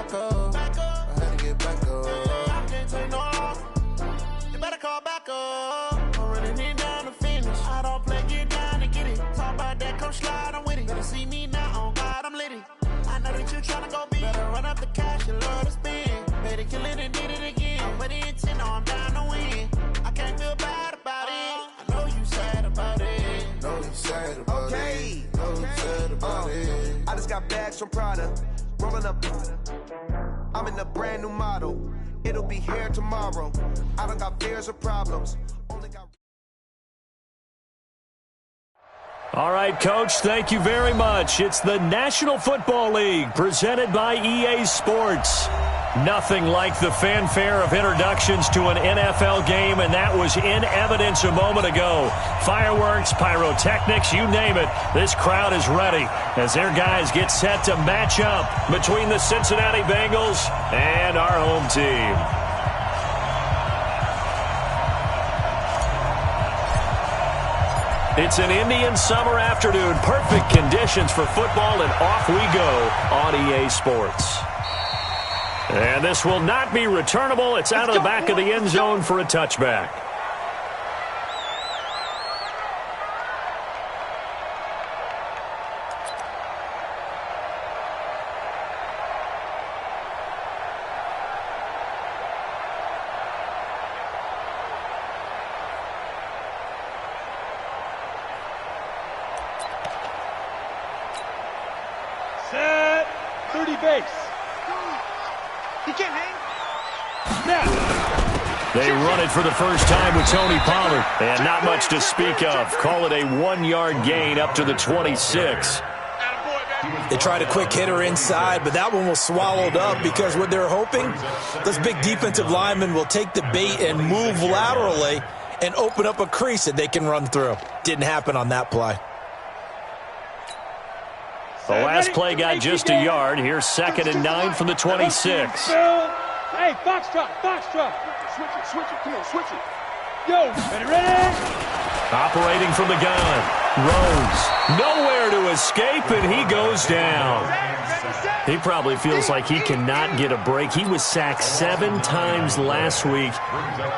back up. I had to get back up. I can't take no loss. You better call back up. I'm running it down to finish. I don't play, get down to get it. Talk about that, come slide, I'm with it. Better see me now, on God, I'm litty. I know that you tryna go big. Better run up the cash, you love to spend. Made it, kill it, and did it again. I'm with the intent, I'm down to win. I can't feel bad about it. I know you sad about it. Know you sad about it. Know you sad about it. I just got bags from Prada. Rolling up. I'm in a brand new model. It'll be here tomorrow. I don't got fears or problems. Only got. All right, Coach, thank you very much. It's the National Football League presented by EA Sports. Nothing like the fanfare of introductions to an NFL game, and that was in evidence a moment ago. Fireworks, pyrotechnics, you name it. This crowd is ready as their guys get set to match up between the Cincinnati Bengals and our home team. It's an Indian summer afternoon. Perfect conditions for football, and off we go on EA Sports. And this will not be returnable. It's out of the back of the end zone for a touchback. Set. 30 base. He can't hang. Snap. They run it for the first time with Tony Pollard. And not much to speak of. Call it a 1-yard gain up to the 26. They tried a quick hitter inside, but that one was swallowed up because what they're hoping, those big defensive linemen will take the bait and move laterally and open up a crease that they can run through. Didn't happen on that play. The last play got just a yard. Here's 2nd and 9 from the 26. Hey, foxtrot. Switch it. Come on, switch it. Yo, ready? Operating from the gun. Rhodes. Nowhere to escape, and he goes down. He probably feels like he cannot get a break. He was sacked 7 times last week.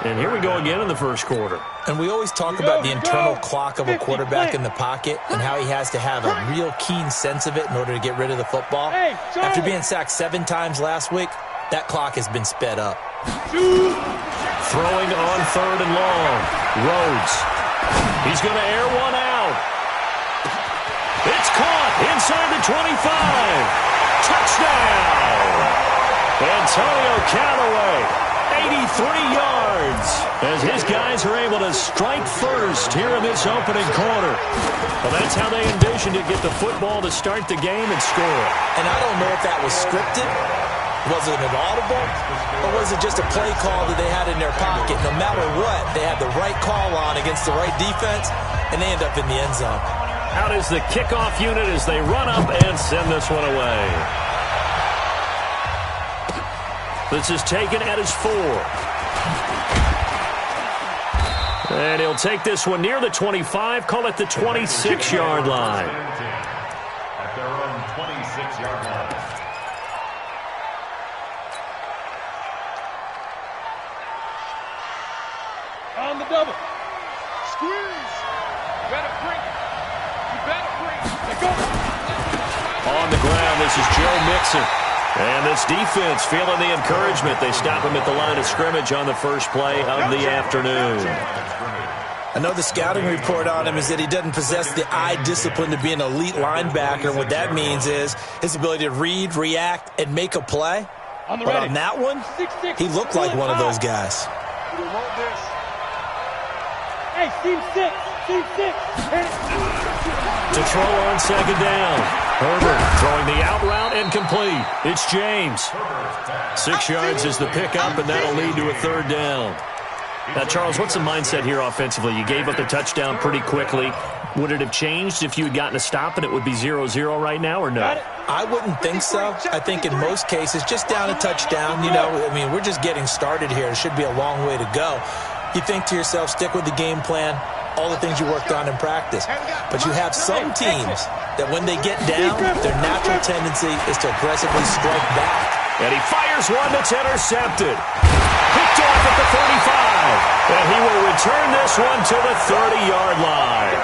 And here we go again in the first quarter. And we always talk about the internal clock of a quarterback in the pocket and how he has to have a real keen sense of it in order to get rid of the football. After being sacked 7 times last week, that clock has been sped up. Throwing on 3rd and long. Rhodes. He's going to air one out. It's caught inside the 25. Touchdown! Antonio Callaway, 83 yards, as his guys are able to strike first here in this opening quarter. Well, that's how they envisioned it, get the football to start the game and score. And I don't know if that was scripted. Was it an audible? Or was it just a play call that they had in their pocket? No matter what, they had the right call on against the right defense, and they end up in the end zone. Out is the kickoff unit as they run up and send this one away. This is taken at his 4. And he'll take this one near the 25, call it the 26-yard line. At their own 26-yard line. On the double. Squeeze. Better bring it. You better bring it. Go. On the ground, this is Joe Mixon. And this defense feeling the encouragement. They stop him at the line of scrimmage on the first play of the afternoon. Another scouting report on him is that he doesn't possess the eye discipline to be an elite linebacker. What that means is his ability to read, react, and make a play. But on that one, he looked like one of those guys. Hey, team 6. To throw on 2nd down. Herbert throwing the out route and complete. It's James. 6 yards is the pickup, and that'll lead to a 3rd down. Now, Charles, what's the mindset here offensively? You gave up the touchdown pretty quickly. Would it have changed if you had gotten a stop and it would be 0-0 right now, or no? I wouldn't think so. I think in most cases, just down a touchdown, we're just getting started here. It should be a long way to go. You think to yourself, stick with the game plan, all the things you worked on in practice. But you have some teams that when they get down, their natural tendency is to aggressively strike back. And he fires one that's intercepted. Picked off at the 35. And he will return this one to the 30-yard line.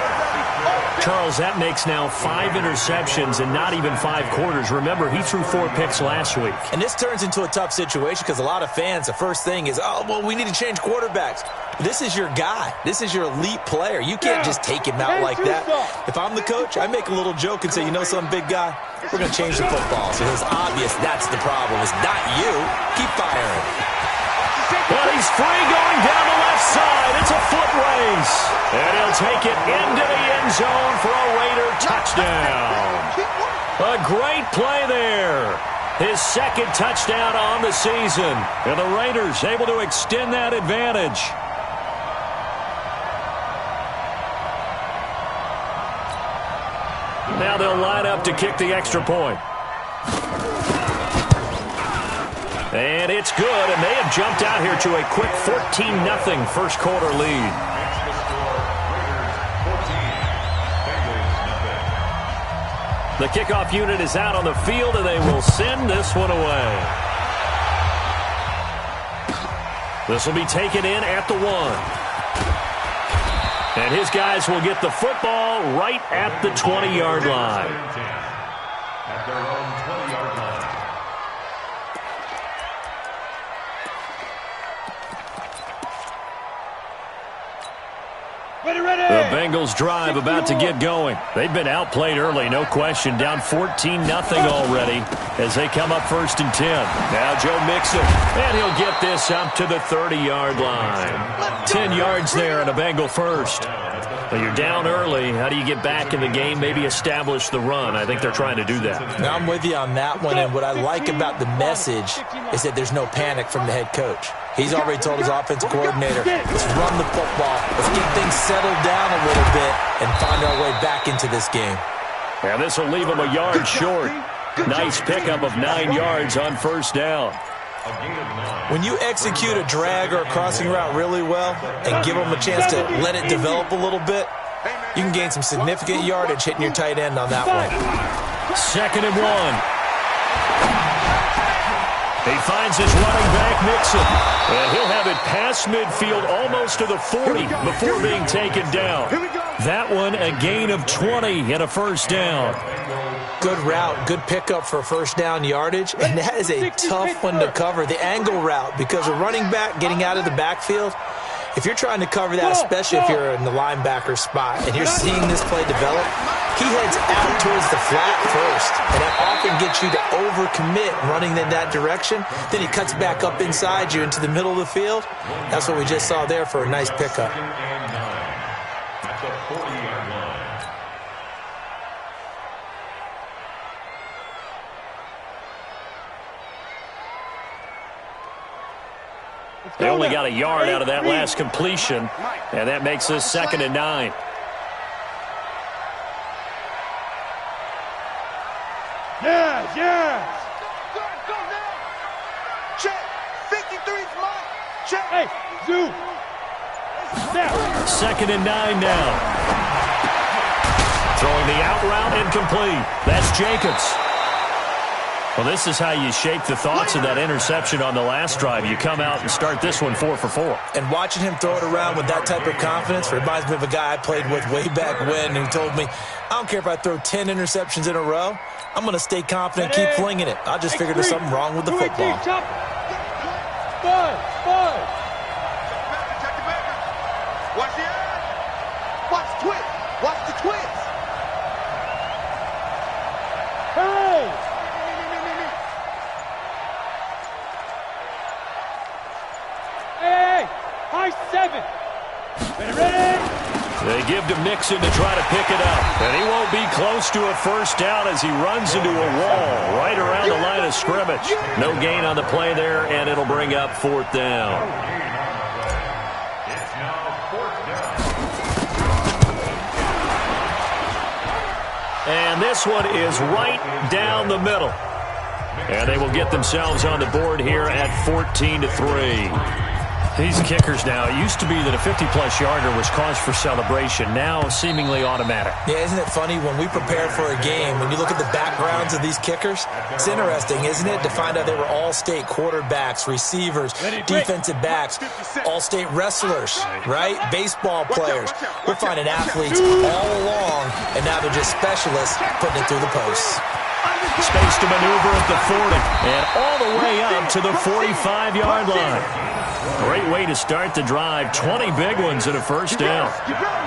Charles, that makes now 5 interceptions in not even 5 quarters. Remember, he threw 4 picks last week. And this turns into a tough situation because a lot of fans, the first thing is, oh, well, we need to change quarterbacks. This is your guy. This is your elite player. You can't just take him out like that. If I'm the coach, I make a little joke and say, you know some big guy? We're going to change the football. So it's obvious that's the problem. It's not you. Keep firing. But he's free going down the left side. It's a foot race. And he'll take it into the end zone for a Raider touchdown. A great play there. His second touchdown on the season. And the Raiders able to extend that advantage. Now they'll line up to kick the extra point. And it's good, and they have jumped out here to a quick 14-0 first quarter lead. The kickoff unit is out on the field, and they will send this one away. This will be taken in at the 1. And his guys will get the football right at the 20-yard line. At their own 20-yard line. The Bengals drive about to get going. They've been outplayed early, no question. Down 14-0 already as they come up 1st and 10. Now Joe Mixon, and he'll get this up to the 30-yard line. 10 yards there and a Bengal first. Well, you're down early. How do you get back in the game, maybe establish the run? I think they're trying to do that. Now, I'm with you on that one, and what I like about the message is that there's no panic from the head coach. He's already told his offensive coordinator, let's run the football, let's get things settled down a little bit and find our way back into this game. And this will leave him a yard short. Nice pickup of 9 yards on first down. When you execute a drag or a crossing route really well and give them a chance to let it develop a little bit, you can gain some significant yardage hitting your tight end on that one. 2nd and 1. He finds his running back, Mixon. And he'll have it past midfield almost to the 40 before being taken down. That one, a gain of 20 and a first down. Good route, good pickup for first down yardage, and that is a tough one to cover, the angle route, because a running back getting out of the backfield, if you're trying to cover that, especially if you're in the linebacker spot and you're seeing this play develop, he heads out towards the flat first, and that often gets you to overcommit running in that direction. Then he cuts back up inside you into the middle of the field. That's what we just saw there for a nice pickup. At the 40-yard line. They only got a yard out of that last completion, and that makes this 2nd and 9. Yes! Check. 53's mine. Check. Hey, Zoo. Now. 2nd and 9 now. Throwing the out route incomplete. That's Jacobs. Well, this is how you shake the thoughts of that interception on the last drive. You come out and start this one 4 for 4. And watching him throw it around with that type of confidence reminds me of a guy I played with way back when who told me, I don't care if I throw 10 interceptions in a row. I'm going to stay confident, keep flinging it. I just figured there's something wrong with the football. Five. Watch the eye. Watch the twist. Watch the twist. Hey! Hey! High 7. Ready? They give to Mixon to try to pick it up. And he won't be close to a first down as he runs into a wall right around the line of scrimmage. No gain on the play there, and it'll bring up 4th down. It's now 4th down. And this one is right down the middle. And they will get themselves on the board here at 14-3. These kickers now, it used to be that a 50-plus yarder was cause for celebration. Now, seemingly automatic. Yeah, isn't it funny? When we prepare for a game, when you look at the backgrounds of these kickers, it's interesting, isn't it, to find out they were all-state quarterbacks, receivers, defensive backs, all-state wrestlers, right? Baseball players. We're finding athletes all along, and now they're just specialists putting it through the posts. Space to maneuver at the 40, and all the way up to the 45-yard line. Great way to start the drive. 20 big ones and a first down.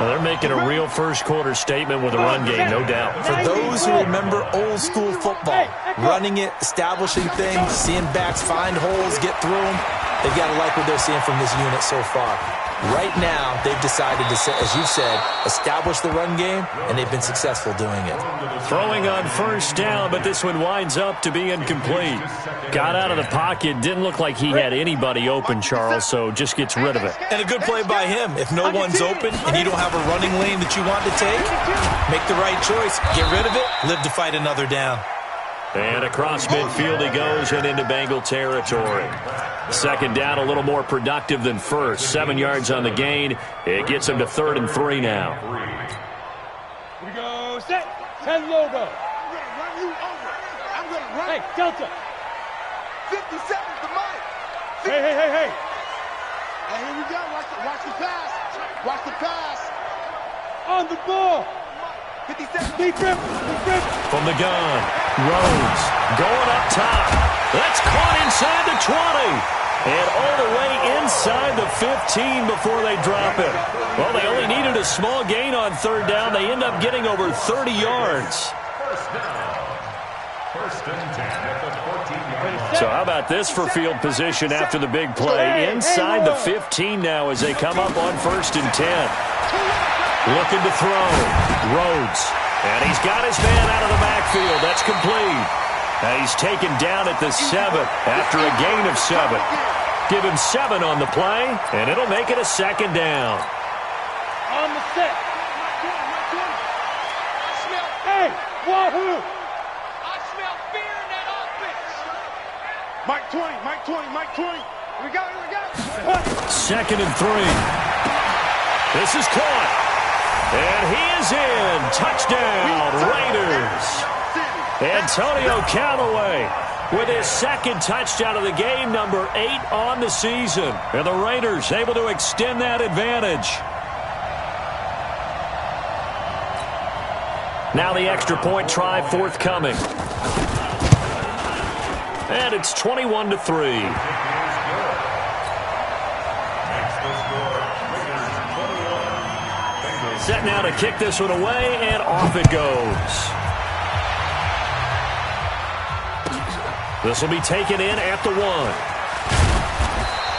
Well, they're making a real first-quarter statement with a run game, no doubt. For those who remember old-school football, running it, establishing things, seeing backs find holes, get through them, they've got to like what they're seeing from this unit so far. Right now, they've decided to, as you said, establish the run game, and they've been successful doing it. Throwing on first down, but this one winds up to be incomplete. Got out of the pocket, didn't look like he had anybody open, Charles, so just gets rid of it. And a good play by him. If no one's open and you don't have a running lane that you want to take, make the right choice. Get rid of it, live to fight another down. And across midfield he goes and into Bengal territory. Second down, a little more productive than first. 7 yards on the gain. It gets him to 3rd and 3 now. Here we go, set, 10 logo. I'm going to run you over. I'm going to run. Hey, Delta. 50 seconds to Mike. Hey. And here we go. Watch the pass. Watch the pass. On the ball. 50 seconds. Deep grip. From the gun, Rhodes going up top. That's caught inside the 20. And all the way inside the 15 before they drop it. Well, they only needed a small gain on 3rd down. They end up getting over 30 yards. First and 10 at the 14-yard line. So how about this for field position after the big play? Inside the 15 now as they come up on 1st and 10. Looking to throw. Rhodes. And he's got his man out of the backfield. That's complete. Now he's taken down at the 7 after a gain of 7. Give him 7 on the play, and it'll make it a 2nd down. On the set. Hey, wahoo! I smell fear in that offense. Mike 20. Here we go. 2nd and 3. This is caught. And he is in. Touchdown, Raiders. Antonio Callaway with his 2nd touchdown of the game, number 8 on the season. And the Raiders able to extend that advantage. Now the extra point try forthcoming. And it's 21-3. Set now to kick this one away, and off it goes. This will be taken in at the 1.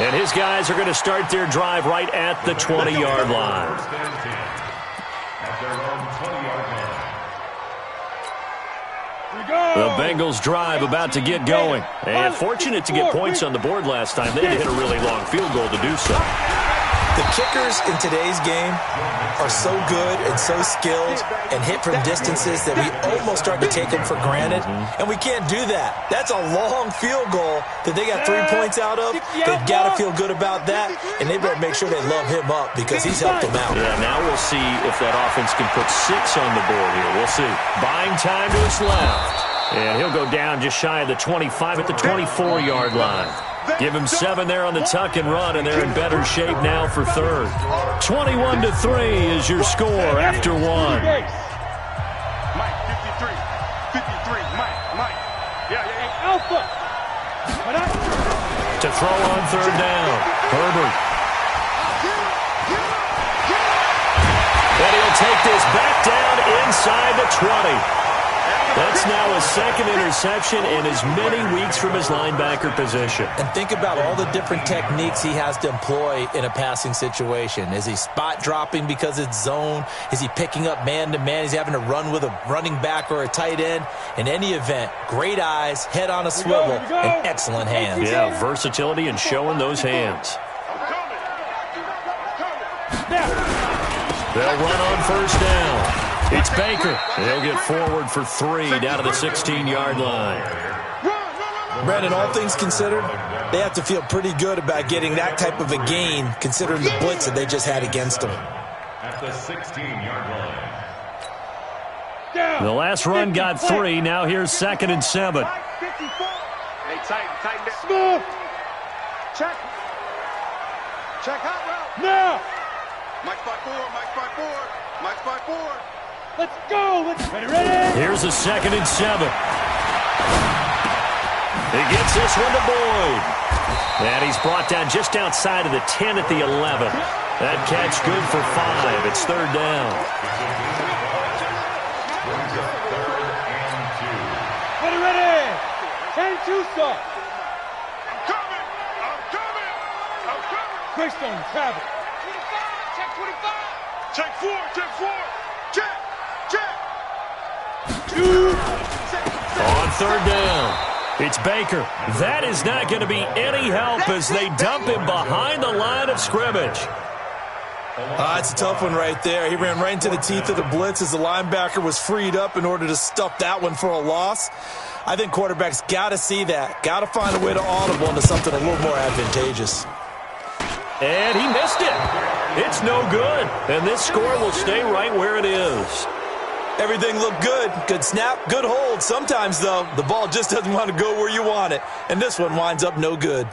And his guys are going to start their drive right at the 20-yard line. The Bengals drive about to get going. And fortunate to get points on the board last time. They had to hit a really long field goal to do so. The kickers in today's game are so good and so skilled and hit from distances that we almost start to take them for granted, and we can't do that. That's a long field goal that they got 3 points out of. They've got to feel good about that, and they better make sure they love him up because he's helped them out. Yeah, now we'll see if that offense can put 6 on the board here. We'll see. Buying time to his left. And he'll go down just shy of the 25 at the 24-yard line. Give him 7 there on the tuck and run, and they're in better shape now for 3rd. 21-3 is your score after 1. Mike, 53, Mike. Yeah. Alpha. To throw on 3rd down. Herbert. And he'll take this back down inside the 20. That's now his 2nd interception in as many weeks from his linebacker position. And think about all the different techniques he has to employ in a passing situation. Is he spot dropping because it's zone? Is he picking up man-to-man? Is he having to run with a running back or a tight end? In any event, great eyes, head on a swivel, and excellent hands. Yeah, versatility and showing those hands. They'll run on 1st down. It's Baker. He'll get forward for 3 down to the 16-yard line. Brandon, all things considered, they have to feel pretty good about getting that type of a gain, considering the blitz that they just had against them. At the 16-yard line. The last run got 3. Now here's 2nd and 7. Hey, tighten it. Smooth. Check. Check hot route. Now. Mike's by 4, Mike's by 4, Mike's by 4. Let's go. Ready. Here's a 2nd and 7. He gets this one to Boyd. And he's brought down just outside of the 10 at the 11. That catch good for 5. It's 3rd down. Ready. 10-2 start. I'm coming. Greystone travel. 25. Check 4. Check. 2. On 3rd down, it's Baker. That is not going to be any help as they dump him behind the line of scrimmage. It's a tough one right there. He ran right into the teeth of the blitz as the linebacker was freed up in order to stuff that one for a loss. I think quarterbacks got to see that. Got to find a way to audible into something a little more advantageous. And he missed it. It's no good. And this score will stay right where it is. Everything looked good. Good snap, good hold. Sometimes, though, the ball just doesn't want to go where you want it. And this one winds up no good.